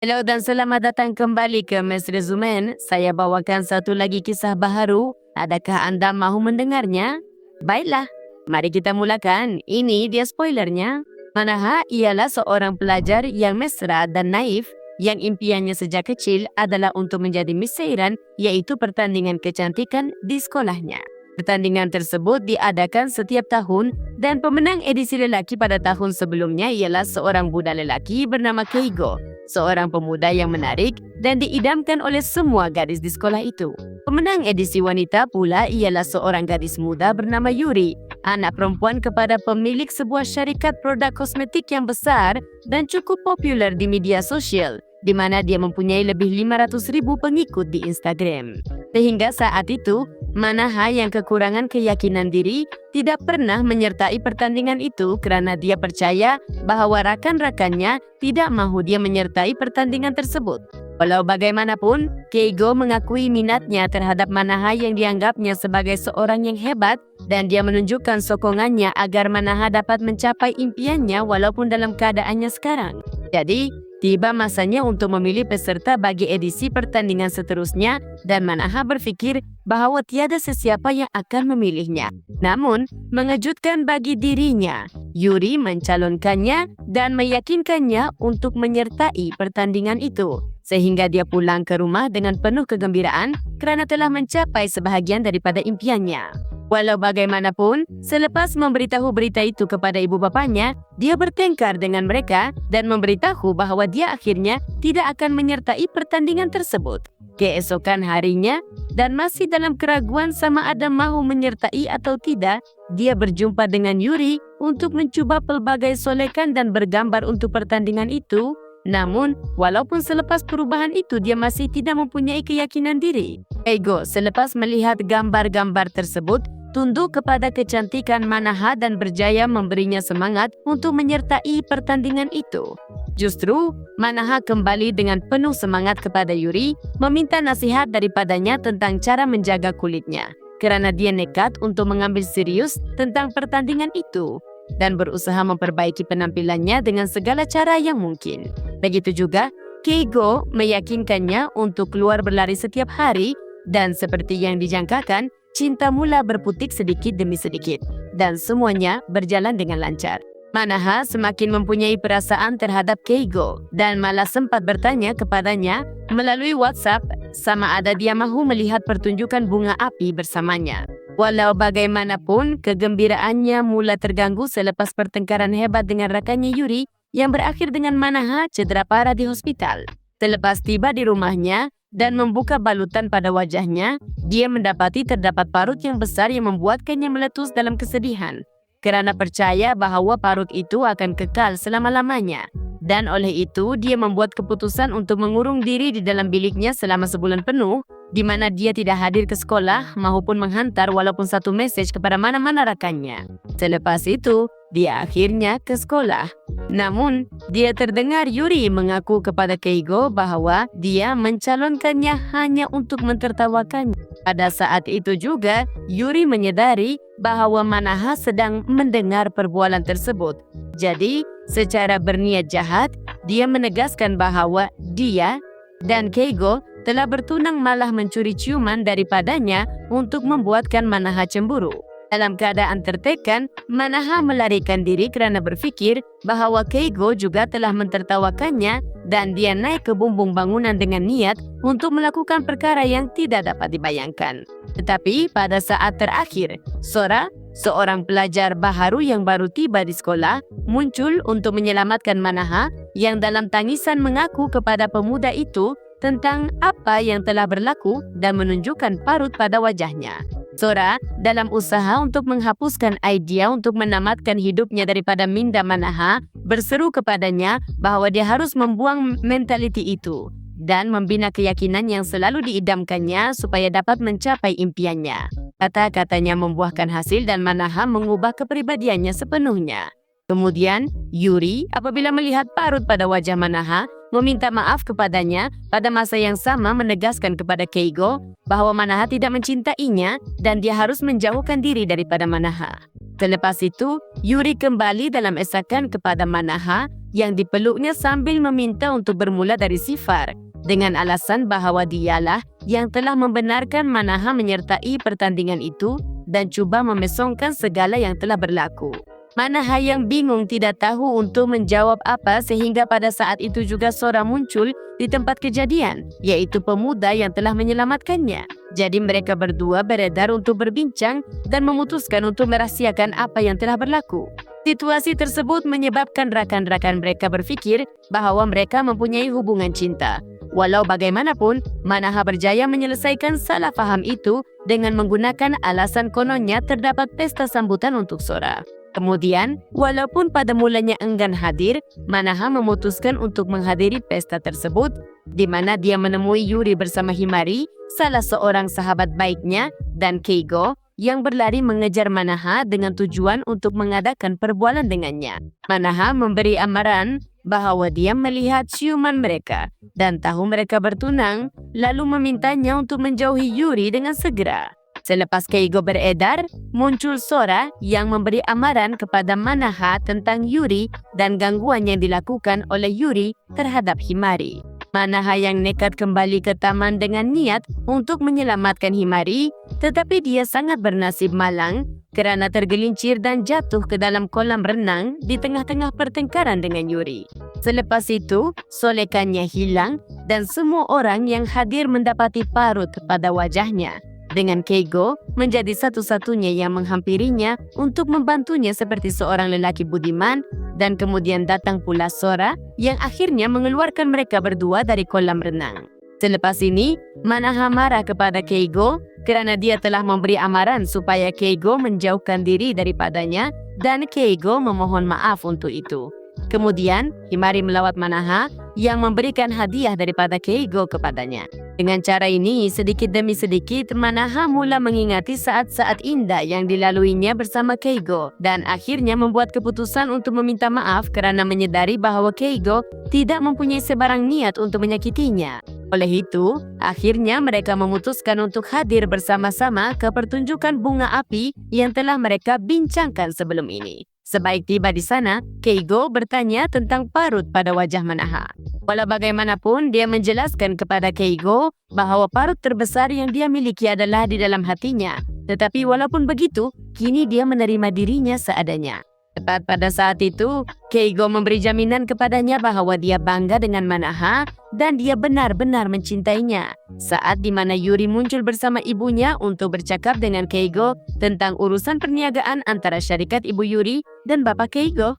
Halo dan selamat datang kembali ke Mes Resumen. Saya bawakan satu lagi kisah baharu. Adakah Anda mahu mendengarnya? Baiklah, mari kita mulakan. Ini dia spoilernya. Manaha ialah seorang pelajar yang mesra dan naif yang impiannya sejak kecil adalah untuk menjadi Miss Seiran, yaitu pertandingan kecantikan di sekolahnya. Pertandingan tersebut diadakan setiap tahun dan pemenang edisi lelaki pada tahun sebelumnya ialah seorang budak lelaki bernama Keigo, seorang pemuda yang menarik dan diidamkan oleh semua gadis di sekolah itu. Pemenang edisi wanita pula ialah seorang gadis muda bernama Yuri, anak perempuan kepada pemilik sebuah syarikat produk kosmetik yang besar dan cukup populer di media sosial, di mana dia mempunyai lebih 500,000 pengikut di Instagram. Sehingga saat itu, Manaha yang kekurangan keyakinan diri tidak pernah menyertai pertandingan itu karena dia percaya bahwa rakan-rakannya tidak mahu dia menyertai pertandingan tersebut. Walau bagaimanapun, Keigo mengakui minatnya terhadap Manaha yang dianggapnya sebagai seorang yang hebat dan dia menunjukkan sokongannya agar Manaha dapat mencapai impiannya walaupun dalam keadaannya sekarang. Jadi, tiba masanya untuk memilih peserta bagi edisi pertandingan seterusnya dan Manaha berpikir bahwa tiada sesiapa yang akan memilihnya. Namun, mengejutkan bagi dirinya, Yuri mencalonkannya dan meyakinkannya untuk menyertai pertandingan itu. Sehingga dia pulang ke rumah dengan penuh kegembiraan kerana telah mencapai sebahagian daripada impiannya. Walau bagaimanapun, selepas memberitahu berita itu kepada ibu bapanya, dia bertengkar dengan mereka dan memberitahu bahwa dia akhirnya tidak akan menyertai pertandingan tersebut. Keesokan harinya, dan masih dalam keraguan sama ada mahu menyertai atau tidak, dia berjumpa dengan Yuri untuk mencuba pelbagai solekan dan bergambar untuk pertandingan itu. Namun, walaupun selepas perubahan itu dia masih tidak mempunyai keyakinan diri. Keigo selepas melihat gambar-gambar tersebut, tunduk kepada kecantikan Manaha dan berjaya memberinya semangat untuk menyertai pertandingan itu. Justru, Manaha kembali dengan penuh semangat kepada Yuri, meminta nasihat daripadanya tentang cara menjaga kulitnya, kerana dia nekat untuk mengambil serius tentang pertandingan itu dan berusaha memperbaiki penampilannya dengan segala cara yang mungkin. Begitu juga, Keigo meyakinkannya untuk keluar berlari setiap hari dan seperti yang dijangkakan, cinta mula berputik sedikit demi sedikit dan semuanya berjalan dengan lancar. Manaha semakin mempunyai perasaan terhadap Keigo dan malah sempat bertanya kepadanya melalui WhatsApp sama ada dia mahu melihat pertunjukan bunga api bersamanya. Walau bagaimanapun, kegembiraannya mula terganggu selepas pertengkaran hebat dengan rakannya Yuri yang berakhir dengan Manaha cedera parah di hospital. Selepas tiba di rumahnya dan membuka balutan pada wajahnya, dia mendapati terdapat parut yang besar yang membuatkannya meletus dalam kesedihan kerana percaya bahawa parut itu akan kekal selama-lamanya. Dan oleh itu, dia membuat keputusan untuk mengurung diri di dalam biliknya selama sebulan penuh, di mana dia tidak hadir ke sekolah maupun menghantar walaupun satu mesej kepada mana-mana rakannya. Selepas itu, dia akhirnya ke sekolah. Namun, dia terdengar Yuri mengaku kepada Keigo bahawa dia mencalonkannya hanya untuk mentertawakannya. Pada saat itu juga, Yuri menyedari bahawa Manaha sedang mendengar perbualan tersebut. Jadi, secara berniat jahat, dia menegaskan bahawa dia dan Keigo telah bertunang malah mencuri ciuman daripadanya untuk membuatkan Manaha cemburu. Dalam keadaan tertekan, Manaha melarikan diri kerana berfikir bahawa Keigo juga telah mentertawakannya dan dia naik ke bumbung bangunan dengan niat untuk melakukan perkara yang tidak dapat dibayangkan. Tetapi pada saat terakhir, Sora, seorang pelajar baharu yang baru tiba di sekolah, muncul untuk menyelamatkan Manaha yang dalam tangisan mengaku kepada pemuda itu tentang apa yang telah berlaku dan menunjukkan parut pada wajahnya. Sora, dalam usaha untuk menghapuskan idea untuk menamatkan hidupnya daripada minda Manaha, berseru kepadanya bahawa dia harus membuang mentaliti itu dan membina keyakinan yang selalu diidamkannya supaya dapat mencapai impiannya. Kata-katanya membuahkan hasil dan Manaha mengubah kepribadiannya sepenuhnya. Kemudian, Yuri apabila melihat parut pada wajah Manaha, meminta maaf kepadanya pada masa yang sama menegaskan kepada Keigo bahawa Manaha tidak mencintainya dan dia harus menjauhkan diri daripada Manaha. Selepas itu, Yuri kembali dalam esakan kepada Manaha yang dipeluknya sambil meminta untuk bermula dari sifar dengan alasan bahawa dialah yang telah membenarkan Manaha menyertai pertandingan itu dan cuba memesongkan segala yang telah berlaku. Manaha yang bingung tidak tahu untuk menjawab apa sehingga pada saat itu juga Sora muncul di tempat kejadian, yaitu pemuda yang telah menyelamatkannya. Jadi mereka berdua beredar untuk berbincang dan memutuskan untuk merahsiakan apa yang telah berlaku. Situasi tersebut menyebabkan rakan-rakan mereka berfikir bahawa mereka mempunyai hubungan cinta. Walau bagaimanapun, Manaha berjaya menyelesaikan salah faham itu dengan menggunakan alasan kononnya terdapat pesta sambutan untuk Sora. Kemudian, walaupun pada mulanya enggan hadir, Manaha memutuskan untuk menghadiri pesta tersebut, di mana dia menemui Yuri bersama Himari, salah seorang sahabat baiknya, dan Keigo, yang berlari mengejar Manaha dengan tujuan untuk mengadakan perbualan dengannya. Manaha memberi amaran bahawa dia melihat ciuman mereka dan tahu mereka bertunang, lalu memintanya untuk menjauhi Yuri dengan segera. Selepas Keigo beredar, muncul Sora yang memberi amaran kepada Manaha tentang Yuri dan gangguan yang dilakukan oleh Yuri terhadap Himari. Manaha yang nekat kembali ke taman dengan niat untuk menyelamatkan Himari, tetapi dia sangat bernasib malang kerana tergelincir dan jatuh ke dalam kolam renang di tengah-tengah pertengkaran dengan Yuri. Selepas itu, solekannya hilang dan semua orang yang hadir mendapati parut pada wajahnya, dengan Keigo menjadi satu-satunya yang menghampirinya untuk membantunya seperti seorang lelaki budiman, dan kemudian datang pula Sora yang akhirnya mengeluarkan mereka berdua dari kolam renang. Selepas ini, Manaha marah kepada Keigo kerana dia telah memberi amaran supaya Keigo menjauhkan diri daripadanya dan Keigo memohon maaf untuk itu. Kemudian, Himari melawat Manaha yang memberikan hadiah daripada Keigo kepadanya. Dengan cara ini, sedikit demi sedikit, Manaha mula mengingati saat-saat indah yang dilaluinya bersama Keigo dan akhirnya membuat keputusan untuk meminta maaf kerana menyedari bahawa Keigo tidak mempunyai sebarang niat untuk menyakitinya. Oleh itu, akhirnya mereka memutuskan untuk hadir bersama-sama ke pertunjukan bunga api yang telah mereka bincangkan sebelum ini. Sebaik tiba di sana, Keigo bertanya tentang parut pada wajah Manaha. Walau bagaimanapun, dia menjelaskan kepada Keigo bahawa parut terbesar yang dia miliki adalah di dalam hatinya. Tetapi walaupun begitu, kini dia menerima dirinya seadanya. Tepat pada saat itu, Keigo memberi jaminan kepadanya bahawa dia bangga dengan Manaha dan dia benar-benar mencintainya. Saat di mana Yuri muncul bersama ibunya untuk bercakap dengan Keigo tentang urusan perniagaan antara syarikat ibu Yuri dan bapa Keigo.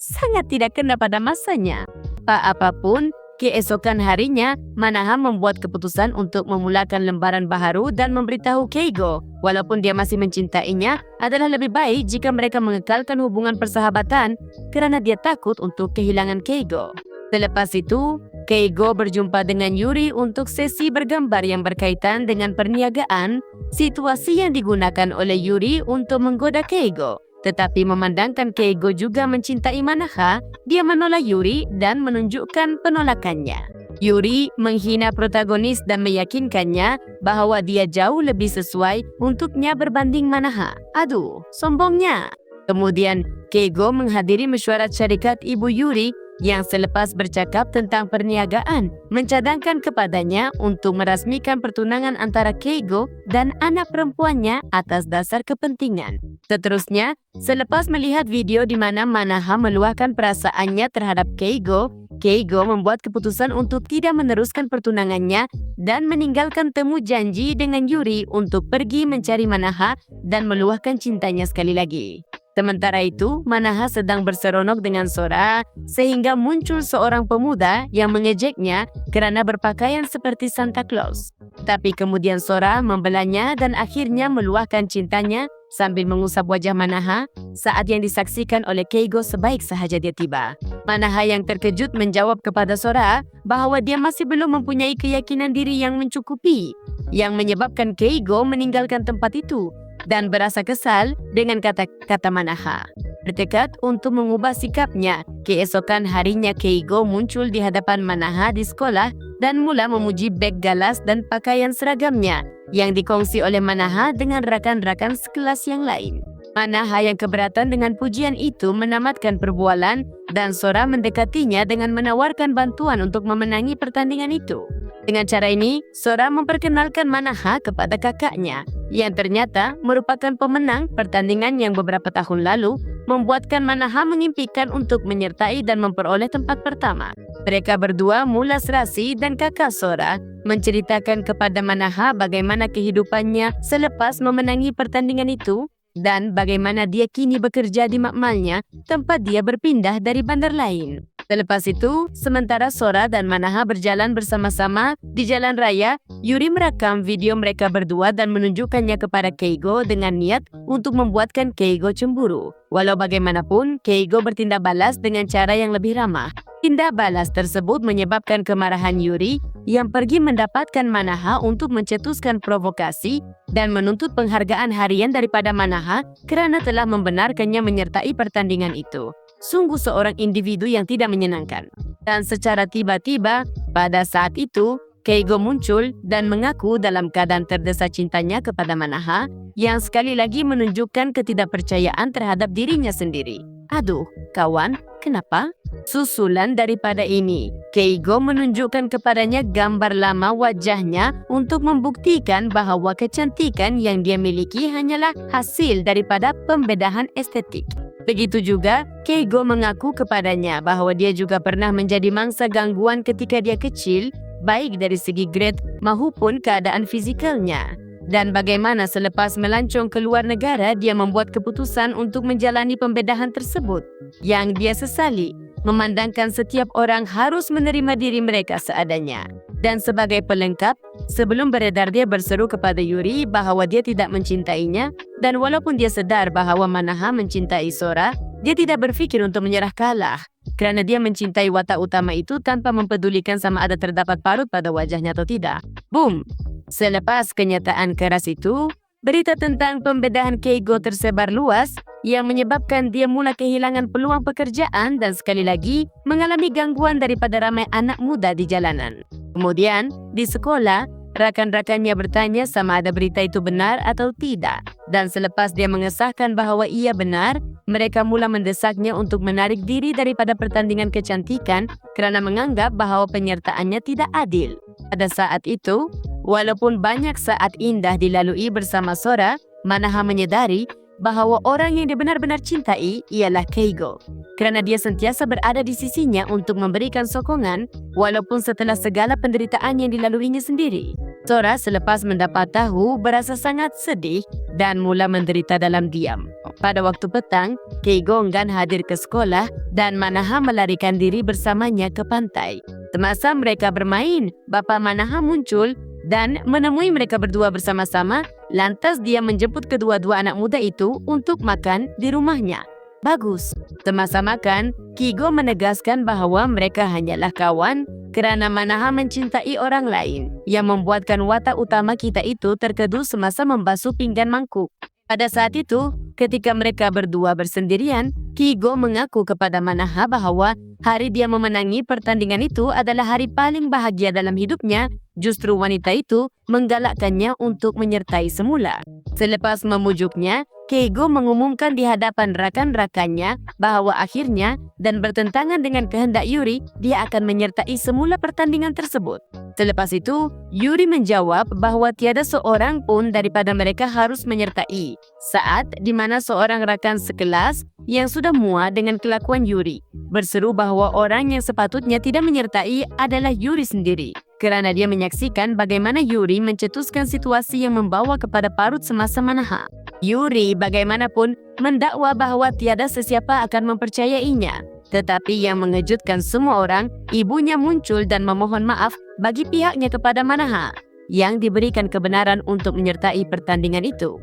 Sangat tidak kena pada masanya. Apapun, keesokan harinya, Manaha membuat keputusan untuk memulakan lembaran baharu dan memberitahu Keigo, walaupun dia masih mencintainya, adalah lebih baik jika mereka mengekalkan hubungan persahabatan kerana dia takut untuk kehilangan Keigo. Selepas itu, Keigo berjumpa dengan Yuri untuk sesi bergambar yang berkaitan dengan perniagaan, situasi yang digunakan oleh Yuri untuk menggoda Keigo. Tetapi memandangkan Keigo juga mencintai Manaha, dia menolak Yuri dan menunjukkan penolakannya. Yuri menghina protagonis dan meyakinkannya bahawa dia jauh lebih sesuai untuknya berbanding Manaha. Aduh, sombongnya. Kemudian, Keigo menghadiri mesyuarat syarikat ibu Yuri yang selepas bercakap tentang perniagaan, mencadangkan kepadanya untuk merasmikan pertunangan antara Keigo dan anak perempuannya atas dasar kepentingan. Seterusnya, selepas melihat video di mana Manaha meluahkan perasaannya terhadap Keigo, Keigo membuat keputusan untuk tidak meneruskan pertunangannya dan meninggalkan temu janji dengan Yuri untuk pergi mencari Manaha dan meluahkan cintanya sekali lagi. Sementara itu, Manaha sedang berseronok dengan Sora sehingga muncul seorang pemuda yang mengejeknya kerana berpakaian seperti Santa Claus. Tapi kemudian Sora membelanya dan akhirnya meluahkan cintanya sambil mengusap wajah Manaha saat yang disaksikan oleh Keigo sebaik sahaja dia tiba. Manaha yang terkejut menjawab kepada Sora bahawa dia masih belum mempunyai keyakinan diri yang mencukupi, yang menyebabkan Keigo meninggalkan tempat itu dan berasa kesal dengan kata-kata Manaha. Bertekad untuk mengubah sikapnya, keesokan harinya Keigo muncul di hadapan Manaha di sekolah dan mula memuji beg galas dan pakaian seragamnya yang dikongsi oleh Manaha dengan rakan-rakan sekelas yang lain. Manaha yang keberatan dengan pujian itu menamatkan perbualan dan Sora mendekatinya dengan menawarkan bantuan untuk memenangi pertandingan itu. Dengan cara ini, Sora memperkenalkan Manaha kepada kakaknya yang ternyata merupakan pemenang pertandingan yang beberapa tahun lalu membuatkan Manaha mengimpikan untuk menyertai dan memperoleh tempat pertama. Mereka berdua, Mulas Rasi dan kakak Sora, menceritakan kepada Manaha bagaimana kehidupannya selepas memenangi pertandingan itu dan bagaimana dia kini bekerja di makmalnya tempat dia berpindah dari bandar lain. Selepas itu, sementara Sora dan Manaha berjalan bersama-sama di jalan raya, Yuri merekam video mereka berdua dan menunjukkannya kepada Keigo dengan niat untuk membuatkan Keigo cemburu. Walau bagaimanapun, Keigo bertindak balas dengan cara yang lebih ramah. Tindak balas tersebut menyebabkan kemarahan Yuri yang pergi mendapatkan Manaha untuk mencetuskan provokasi dan menuntut penghargaan harian daripada Manaha kerana telah membenarkannya menyertai pertandingan itu. Sungguh seorang individu yang tidak menyenangkan. Dan secara tiba-tiba, pada saat itu, Keigo muncul dan mengaku dalam keadaan terdesak cintanya kepada Manaha yang sekali lagi menunjukkan ketidakpercayaan terhadap dirinya sendiri. Aduh, kawan, kenapa? Susulan daripada ini, Keigo menunjukkan kepadanya gambar lama wajahnya untuk membuktikan bahawa kecantikan yang dia miliki hanyalah hasil daripada pembedahan estetik. Begitu juga, Keigo mengaku kepadanya bahawa dia juga pernah menjadi mangsa gangguan ketika dia kecil, baik dari segi grade maupun keadaan fizikalnya. Dan bagaimana selepas melancong ke luar negara, dia membuat keputusan untuk menjalani pembedahan tersebut yang dia sesali, memandangkan setiap orang harus menerima diri mereka seadanya. Dan sebagai pelengkap, sebelum beredar dia berseru kepada Yuri bahawa dia tidak mencintainya, dan walaupun dia sedar bahawa Manaha mencintai Sora, dia tidak berfikir untuk menyerah kalah kerana dia mencintai watak utama itu tanpa mempedulikan sama ada terdapat parut pada wajahnya atau tidak. Boom! Selepas kenyataan keras itu, berita tentang pembedahan Keigo tersebar luas yang menyebabkan dia mula kehilangan peluang pekerjaan dan sekali lagi mengalami gangguan daripada ramai anak muda di jalanan. Kemudian, di sekolah, rakan-rakannya bertanya sama ada berita itu benar atau tidak. Dan selepas dia mengesahkan bahawa ia benar, mereka mula mendesaknya untuk menarik diri daripada pertandingan kecantikan kerana menganggap bahawa penyertaannya tidak adil. Pada saat itu, walaupun banyak saat indah dilalui bersama Sora, Manaha menyedari bahawa orang yang dia benar-benar cintai ialah Keigo. Kerana dia sentiasa berada di sisinya untuk memberikan sokongan walaupun setelah segala penderitaan yang dilaluinya sendiri. Sora selepas mendapat tahu berasa sangat sedih dan mula menderita dalam diam. Pada waktu petang, Keigo enggan hadir ke sekolah dan Manaha melarikan diri bersamanya ke pantai. Semasa mereka bermain, bapa Manaha muncul dan menemui mereka berdua bersama-sama, lantas dia menjemput kedua-dua anak muda itu untuk makan di rumahnya. Bagus. Semasa makan, Keigo menegaskan bahawa mereka hanyalah kawan kerana Manaha mencintai orang lain yang membuatkan watak utama kita itu terkedu semasa membasuh pinggan mangkuk. Pada saat itu, ketika mereka berdua bersendirian, Keigo mengaku kepada Manaha bahawa hari dia memenangi pertandingan itu adalah hari paling bahagia dalam hidupnya. Justru wanita itu menggalakkannya untuk menyertai semula. Selepas memujuknya, Keigo mengumumkan di hadapan rakan-rakannya bahawa akhirnya dan bertentangan dengan kehendak Yuri, dia akan menyertai semula pertandingan tersebut. Selepas itu, Yuri menjawab bahawa tiada seorang pun daripada mereka harus menyertai, saat di mana seorang rakan sekelas yang sudah muak dengan kelakuan Yuri berseru bahawa orang yang sepatutnya tidak menyertai adalah Yuri sendiri, kerana dia menyaksikan bagaimana Yuri mencetuskan situasi yang membawa kepada parut semasa Manaha. Yuri bagaimanapun mendakwa bahawa tiada sesiapa akan mempercayainya. Tetapi yang mengejutkan semua orang, ibunya muncul dan memohon maaf bagi pihaknya kepada Manaha yang diberikan kebenaran untuk menyertai pertandingan itu.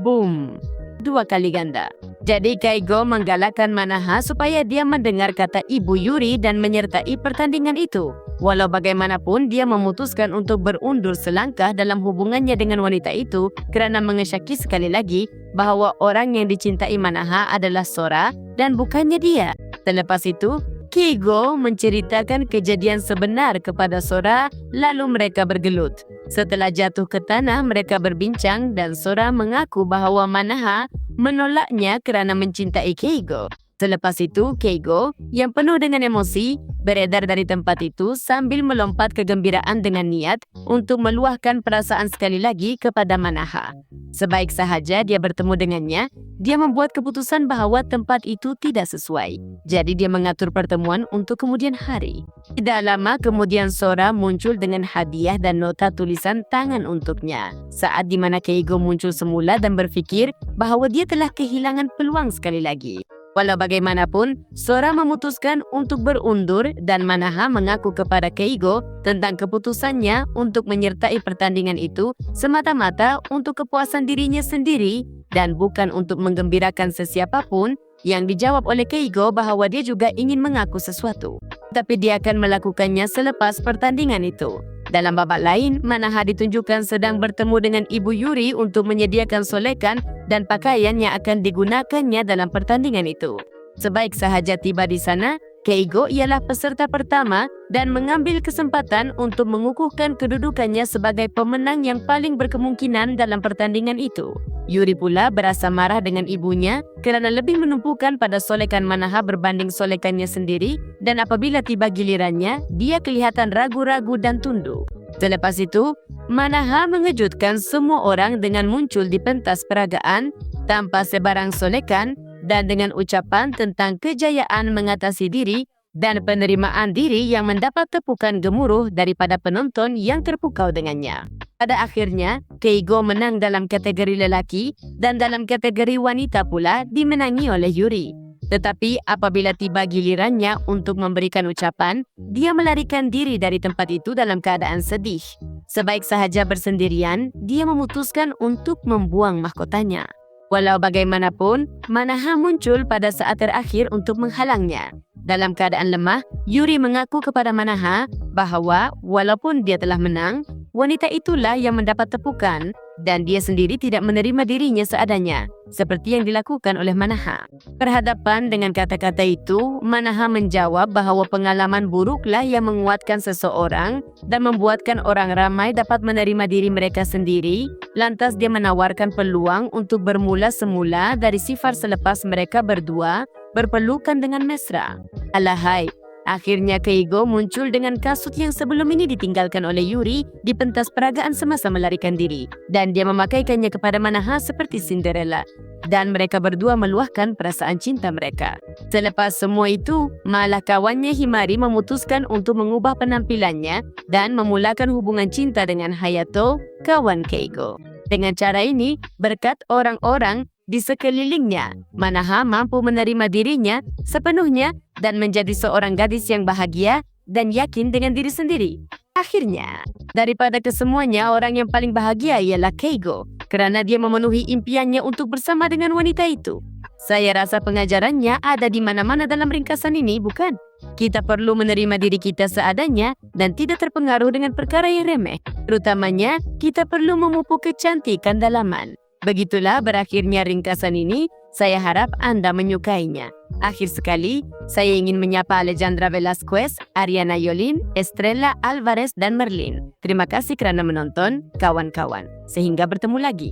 Boom! 2 kali ganda. Jadi Keigo menggalakkan Manaha supaya dia mendengar kata ibu Yuri dan menyertai pertandingan itu. Walau bagaimanapun dia memutuskan untuk berundur selangkah dalam hubungannya dengan wanita itu kerana mengesyaki sekali lagi bahawa orang yang dicintai Manaha adalah Sora dan bukannya dia. Selepas itu, Keigo menceritakan kejadian sebenar kepada Sora, lalu mereka bergelut. Setelah jatuh ke tanah, mereka berbincang dan Sora mengaku bahawa Manaha menolaknya kerana mencintai Keigo. Selepas itu, Keigo yang penuh dengan emosi beredar dari tempat itu sambil melompat kegembiraan dengan niat untuk meluahkan perasaan sekali lagi kepada Manaha. Sebaik sahaja dia bertemu dengannya, dia membuat keputusan bahawa tempat itu tidak sesuai. Jadi dia mengatur pertemuan untuk kemudian hari. Tidak lama kemudian Sora muncul dengan hadiah dan nota tulisan tangan untuknya. Saat di mana Keigo muncul semula dan berfikir bahawa dia telah kehilangan peluang sekali lagi. Walau bagaimanapun, Sora memutuskan untuk berundur dan Manaha mengaku kepada Keigo tentang keputusannya untuk menyertai pertandingan itu semata-mata untuk kepuasan dirinya sendiri dan bukan untuk menggembirakan sesiapapun, yang dijawab oleh Keigo bahawa dia juga ingin mengaku sesuatu. Tapi dia akan melakukannya selepas pertandingan itu. Dalam babak lain, Manaha ditunjukkan sedang bertemu dengan Ibu Yuri untuk menyediakan solekan dan pakaian yang akan digunakannya dalam pertandingan itu. Sebaik sahaja tiba di sana, Keigo ialah peserta pertama dan mengambil kesempatan untuk mengukuhkan kedudukannya sebagai pemenang yang paling berkemungkinan dalam pertandingan itu. Yuri pula berasa marah dengan ibunya kerana lebih menumpukan pada solekan Manaha berbanding solekannya sendiri, dan apabila tiba gilirannya, dia kelihatan ragu-ragu dan tunduk. Selepas itu, Manaha mengejutkan semua orang dengan muncul di pentas peragaan tanpa sebarang solekan dan dengan ucapan tentang kejayaan mengatasi diri dan penerimaan diri yang mendapat tepukan gemuruh daripada penonton yang terpukau dengannya. Pada akhirnya, Keigo menang dalam kategori lelaki dan dalam kategori wanita pula dimenangi oleh Yuri. Tetapi apabila tiba gilirannya untuk memberikan ucapan, dia melarikan diri dari tempat itu dalam keadaan sedih. Sebaik sahaja bersendirian, dia memutuskan untuk membuang mahkotanya. Walau bagaimanapun, Manaha muncul pada saat terakhir untuk menghalangnya. Dalam keadaan lemah, Yuri mengaku kepada Manaha bahawa walaupun dia telah menang, wanita itulah yang mendapat tepukan dan dia sendiri tidak menerima dirinya seadanya, seperti yang dilakukan oleh Manaha. Berhadapan dengan kata-kata itu, Manaha menjawab bahawa pengalaman buruklah yang menguatkan seseorang dan membuatkan orang ramai dapat menerima diri mereka sendiri. Lantas dia menawarkan peluang untuk bermula semula dari sifar selepas mereka berdua berpelukan dengan mesra. Alahai, akhirnya Keigo muncul dengan kasut yang sebelum ini ditinggalkan oleh Yuri di pentas peragaan semasa melarikan diri, dan dia memakaikannya kepada Manaha seperti Cinderella, dan mereka berdua meluahkan perasaan cinta mereka. Selepas semua itu, malah kawannya Himari memutuskan untuk mengubah penampilannya dan memulakan hubungan cinta dengan Hayato, kawan Keigo. Dengan cara ini, berkat orang-orang di sekelilingnya, Manaha mampu menerima dirinya sepenuhnya dan menjadi seorang gadis yang bahagia dan yakin dengan diri sendiri. Akhirnya, daripada kesemuanya, orang yang paling bahagia ialah Keigo kerana dia memenuhi impiannya untuk bersama dengan wanita itu. Saya rasa pengajarannya ada di mana-mana dalam ringkasan ini, bukan? Kita perlu menerima diri kita seadanya dan tidak terpengaruh dengan perkara yang remeh. Terutamanya, kita perlu memupuk kecantikan dalaman. Begitulah berakhirnya ringkasan ini. Saya harap Anda menyukainya. Akhir sekali, saya ingin menyapa Alejandra Velasquez, Ariana Yolin, Estrella Alvarez dan Merlin. Terima kasih kerana menonton, kawan-kawan. Sehingga bertemu lagi.